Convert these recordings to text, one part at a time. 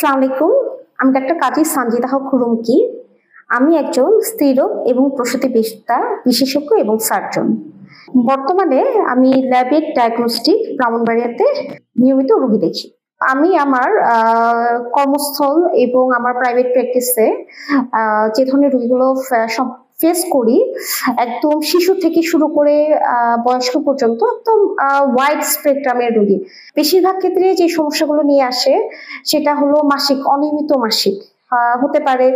আসসালামু আলাইকুম। আমি ডাক্তার কাজী সানজিদা হক রুমকি। আমি একজন স্ত্রীরোগ এবং প্রসূতি বিশেষজ্ঞ এবং সার্জন। বর্তমানে আমি ল্যাবের ডায়াগনস্টিক ব্রাহ্মণবাড়িয়াতে নিয়মিত রোগী দেখি। আমি আমার কর্মস্থল এবং আমার প্রাইভেট প্র্যাকটিসে যে ধরনের রোগীগুলো ফেস করি, একদম শিশু থেকে শুরু করে বয়স্ক পর্যন্ত একদম ওয়াইড স্পেকট্রামের রোগী। বেশিরভাগ ক্ষেত্রে যে সমস্যাগুলো নিয়ে আসে সেটা হলো অনিয়মিত মাসিক। হতে পারে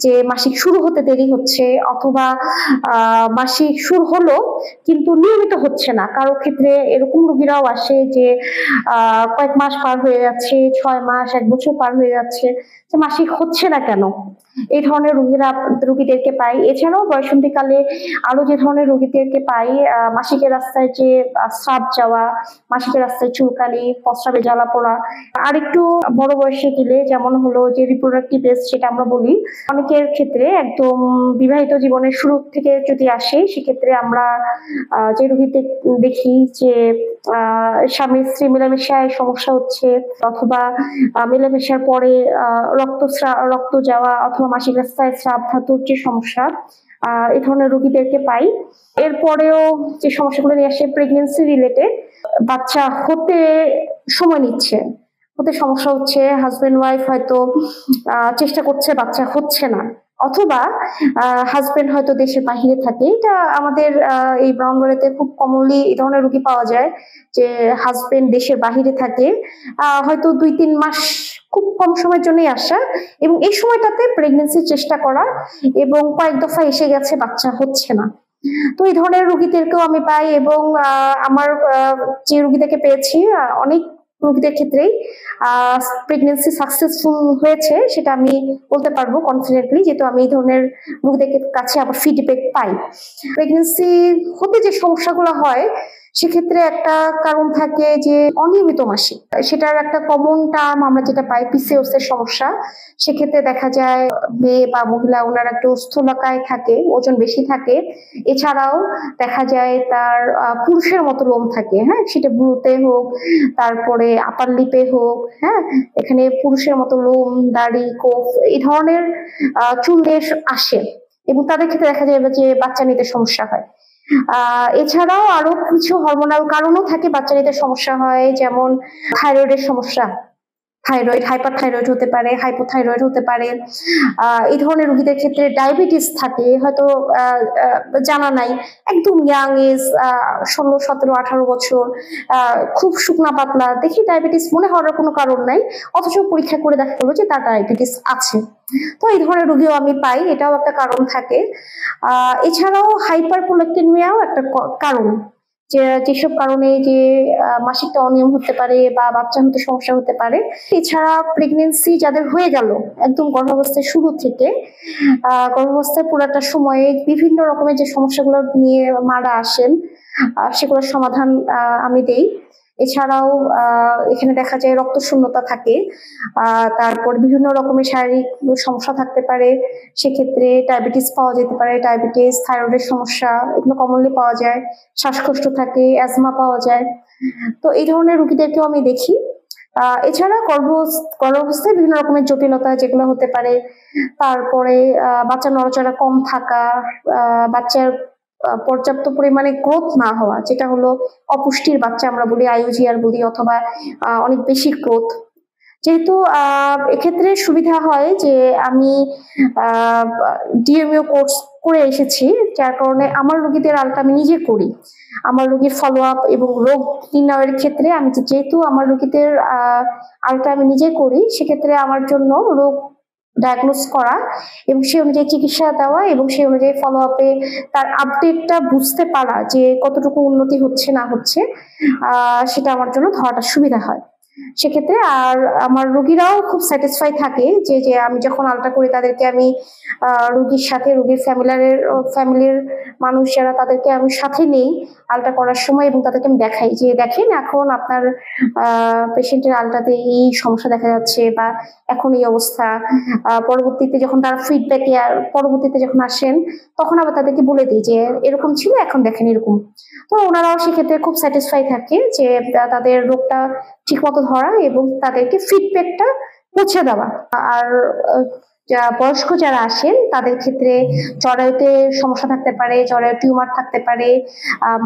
যে মাসিক শুরু হতে দেরি হচ্ছে, অথবা মাসিক শুরু হলো কিন্তু নিয়মিত হচ্ছে না। কারো ক্ষেত্রে এরকম রোগীরাও আসে যে কয়েক মাস পার হয়ে যাচ্ছে, 6 মাস 1 বছর পার হয়ে যাচ্ছে, যে মাসিক হচ্ছে না কেন। এই ধরনের রোগীদেরকে পাই। এছাড়াও বয়সন্ধিকালে আরো যে ধরনের রোগীদেরকে পাই, মাসিকের রাস্তায় যে স্রাব যাওয়া, মাসিকের রাস্তায় চুলকানি, প্রস্রাবে জ্বালা পোড়া। আর একটু বড় বয়সে গেলে যেমন হলো যে রিপ্রোডাক্টিভ এজ যেটা আমরা বলি, অনেকের ক্ষেত্রে একদম বিবাহিত জীবনের শুরু থেকে যদি আসে, সেক্ষেত্রে আমরা যে রোগীতে দেখি যে স্বামী স্ত্রী মেলামেশায় সমস্যা হচ্ছে, অথবা মেলামেশার পরে রক্ত যাওয়া, অথবা মাসিক রাস্তায় স্রাব ধাতুর যে সমস্যা, এই ধরনের রোগীদেরকে পাই। এরপরেও যে সমস্যাগুলো নিয়ে আসে প্রেগনেন্সি রিলেটেড, বাচ্চা হতে সময় নিচ্ছে, হতে সমস্যা হচ্ছে, হাজবেন্ড ওয়াইফ হয়তো চেষ্টা করছে, বাচ্চা হচ্ছে না, অথবা হাজবেন্ড হয়তো দেশের বাহিরে থাকে। এটা আমাদের এই ব্রাহ্মণবাড়িয়াতে খুব কমনলি এই ধরনের রোগী পাওয়া যায়, যে হাজবেন্ড দেশের বাহিরে থাকে, হয়তো 2-3 মাস খুব কম সময়ের জন্যই আসা, এবং এই সময়টাতে প্রেগনেন্সির চেষ্টা করা এবং কয়েক দফা এসে গেছে, বাচ্চা হচ্ছে না। তো এই ধরনের রোগীদেরকেও আমি পাই, এবং আমার যে রোগীদেরকে পেয়েছি, অনেক রোগীদের ক্ষেত্রেই প্রেগনেন্সি সাকসেসফুল হয়েছে, সেটা আমি বলতে পারবো কনফিডেন্টলি, যেহেতু আমি এই ধরনের রোগীদের কাছে আবার ফিডব্যাক পাই। প্রেগনেন্সি হতে যে সমস্যাগুলো হয়, সেক্ষেত্রে একটা কারণ থাকে যে অনিয়মিত মাসিক। সেটার একটা কমন টার্ম আমরা যেটা পাই পিসিওএস এর সমস্যা। সেক্ষেত্রে দেখা যায় মেয়ে বা মহিলা ওনারা একটু স্থূলকায় থাকে, ওজন বেশি থাকে। এছাড়াও দেখা যায় তার পুরুষের মতো লোম থাকে, হ্যাঁ, সেটা ভ্রুতে হোক, তারপরে আপার লিপে হোক, হ্যাঁ, এখানে পুরুষের মতো লোম, দাড়ি, গোঁফ এই ধরনের চুল দিয়ে আসে, এবং তাদের ক্ষেত্রে দেখা যায় যে বাচ্চা নিতে সমস্যা হয়। এছাড়াও আরো কিছু হরমোনাল কারণও থাকে বাচ্চা নিতে সমস্যা হয়, যেমন থাইরয়েডের সমস্যা, থাইরয়েড, হাইপার থাইরয়েড হতে পারে, হাইপোথাইরয়েড হতে পারে। এই ধরনের রোগীদের ক্ষেত্রে ডায়াবেটিস থাকে, হয়তো জানা নাই, একদম ইয়াং এজ, 16, 17, 18 বছর, খুব শুকনা পাতলা, দেখি ডায়াবেটিস মনে হওয়ার কোনো কারণ নাই, অথচ পরীক্ষা করে দেখা গেলো যে তার ডায়াবেটিস আছে। তো এই ধরনের রোগীও আমি পাই, এটাও একটা কারণ থাকে। এছাড়াও হাইপারপ্রোল্যাকটিনিমিয়াও একটা কারণ, যেসব কারণে যে মাসিকটা অনিয়ম হতে পারে বা বাচ্চা হতে সমস্যা হতে পারে। এছাড়া প্রেগনেন্সি যাদের হয়ে গেল একদম গর্ভাবস্থার শুরু থেকে, গর্ভাবস্থায় পুরাটা সময়ে বিভিন্ন রকমের যে সমস্যাগুলো নিয়ে মারা আসেন, সেগুলোর সমাধান আমি দেই। এছাড়াও এখানে দেখা যায় রক্ত শূন্যতা থাকে, তারপর বিভিন্ন রকমের শারীরিক সমস্যা থাকতে পারে, সেক্ষেত্রে ডায়াবেটিস পাওয়া যেতে পারে, ডায়াবেটিস, থাইরয়েডের সমস্যা, এগুলো কমনলি পাওয়া যায়, শ্বাসকষ্ট থাকে, অ্যাজমা পাওয়া যায়। তো এই ধরনের রোগীদেরকেও আমি দেখি। এছাড়া গর্ভাবস্থায় বিভিন্ন রকমের জটিলতা যেগুলো হতে পারে, তারপরে বাচ্চা নড়াচড়া কম থাকা, বাচ্চার পর্যাপ্ত পরিমাণে গ্রোথ না হওয়া, যেটা হলো অপুষ্টির বাচ্চা আমরা বলি, আইওজিআর বলি, অথবা অনেক বেশি গ্রোথ। যেহেতু এক্ষেত্রে সুবিধা হয় যে আমি ডিএমইউ কোর্স করে এসেছি, যার কারণে আমার রোগীদের আলট্রা আমি নিজে করি। আমার রোগীর ফলো আপ এবং রোগ নির্ণয়ের ক্ষেত্রে আমি যেহেতু আমার রোগীদের আলট্রা আমি নিজে করি, সেক্ষেত্রে আমার জন্য রোগ ডায়াগনোস করা এবং সেই অনুযায়ী চিকিৎসা দেওয়া এবং সেই অনুযায়ী ফলো আপে তার আপডেটটা বুঝতে পারা যে কতটুকু উন্নতি হচ্ছে না হচ্ছে, সেটা আমার জন্য ধরাটা সুবিধা হয় সেক্ষেত্রে। আর আমার রোগীরাও খুব স্যাটিসফাই থাকে যে আমি যখন আলট্রা করি, তাদেরকে আমি রোগীর সাথে, রোগীর ফ্যামিলির মানুষ যারা, তাদেরকে আমি সাথে নেই আলট্রা করার সময়, এবং তাদেরকে আমি দেখাই যে দেখেন এখন আপনার পেশেন্টের আলট্রাতে এই সমস্যা দেখা যাচ্ছে, বা এখন এই অবস্থা। পরবর্তীতে যখন তারা ফিডব্যাকে পরবর্তীতে যখন আসেন, তখন আবার তাদেরকে বলে দিই যে এরকম ছিল, এখন দেখেন এরকম। তো ওনারাও সেক্ষেত্রে খুব স্যাটিসফাই থাকে যে তাদের রোগটা ঠিক মতো ধরা, এবং তাদেরকে ফিডব্যাকটা মুছে দেওয়া। আর বয়স্ক যারা আসেন তাদের ক্ষেত্রে জরায়ুতে সমস্যা থাকতে পারে, জরায়ু টিউমার থাকতে পারে,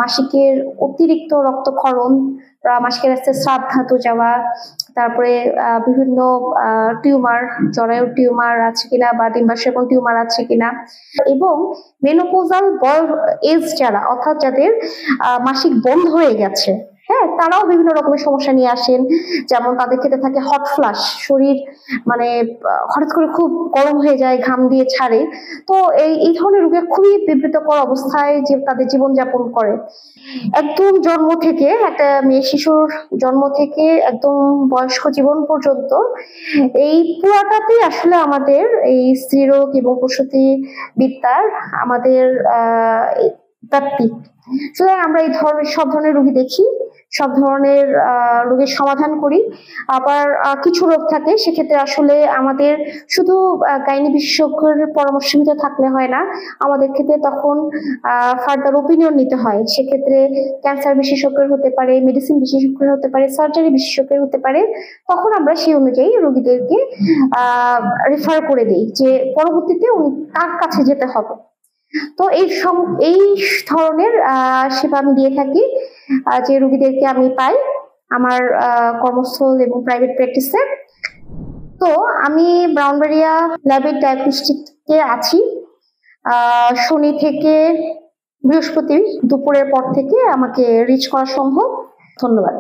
মাসিকের অতিরিক্ত রক্তক্ষরণ, মাসিকের রাস্তায় স্রাব ধাতু যাওয়া, তারপরে বিভিন্ন টিউমার, জরায়ু টিউমার আছে কিনা বা ডিম্বাশয় টিউমার আছে কিনা, এবং মেনোপোজাল এজ যারা, অর্থাৎ যাদের মাসিক বন্ধ হয়ে গেছে, হ্যাঁ, তারাও বিভিন্ন রকমের সমস্যা নিয়ে আসেন। যেমন তাদের ক্ষেত্রে থাকে হট ফ্লাশ, শরীর মানে হঠাৎ করে খুব গরম হয়ে যায়, ঘাম দিয়ে ছাড়ে। তো এই ধরনের রোগে খুবই বিব্রতকর অবস্থায় যে তাদের জীবনযাপন করে। একদম জন্ম থেকে, একটা মেয়ে শিশুর জন্ম থেকে একদম বয়স্ক জীবন পর্যন্ত এই পুরাটাতেই আসলে আমাদের এই স্ত্রীরোগ এবং প্রসূতি বিদ্যার আমাদের ব্যাপ্তি। সুতরাং আমরা এই ধরনের সব ধরনের রোগী দেখি, সব ধরনের রোগের সমাধান করি। আবার কিছু রোগ থাকে সেক্ষেত্রে আসলে আমাদের শুধু গাইনি বিশেষজ্ঞের পরামর্শ নিতে থাকলে হয় না, আমাদের ক্ষেত্রে তখন ফার্দার ওপিনিয়ন নিতে হয়। সেক্ষেত্রে ক্যান্সার বিশেষজ্ঞের হতে পারে, মেডিসিন বিশেষজ্ঞের হতে পারে, সার্জারি বিশেষজ্ঞের হতে পারে। তখন আমরা সেই অনুযায়ী রোগীদেরকে রেফার করে দিই যে পরবর্তীতে কার কাছে যেতে হবে। তো এই ধরনের সেবা আমি দিয়ে থাকি যে রোগীদেরকে আমি পাই আমার কর্মস্থল এবং প্রাইভেট প্র্যাকটিসে। তো আমি ব্রাউনবাড়িয়া ল্যাবের ডায়াগনস্টিকে আছি শনি থেকে বৃহস্পতি দুপুরের পর থেকে আমাকে রিচ করা সম্ভব। ধন্যবাদ।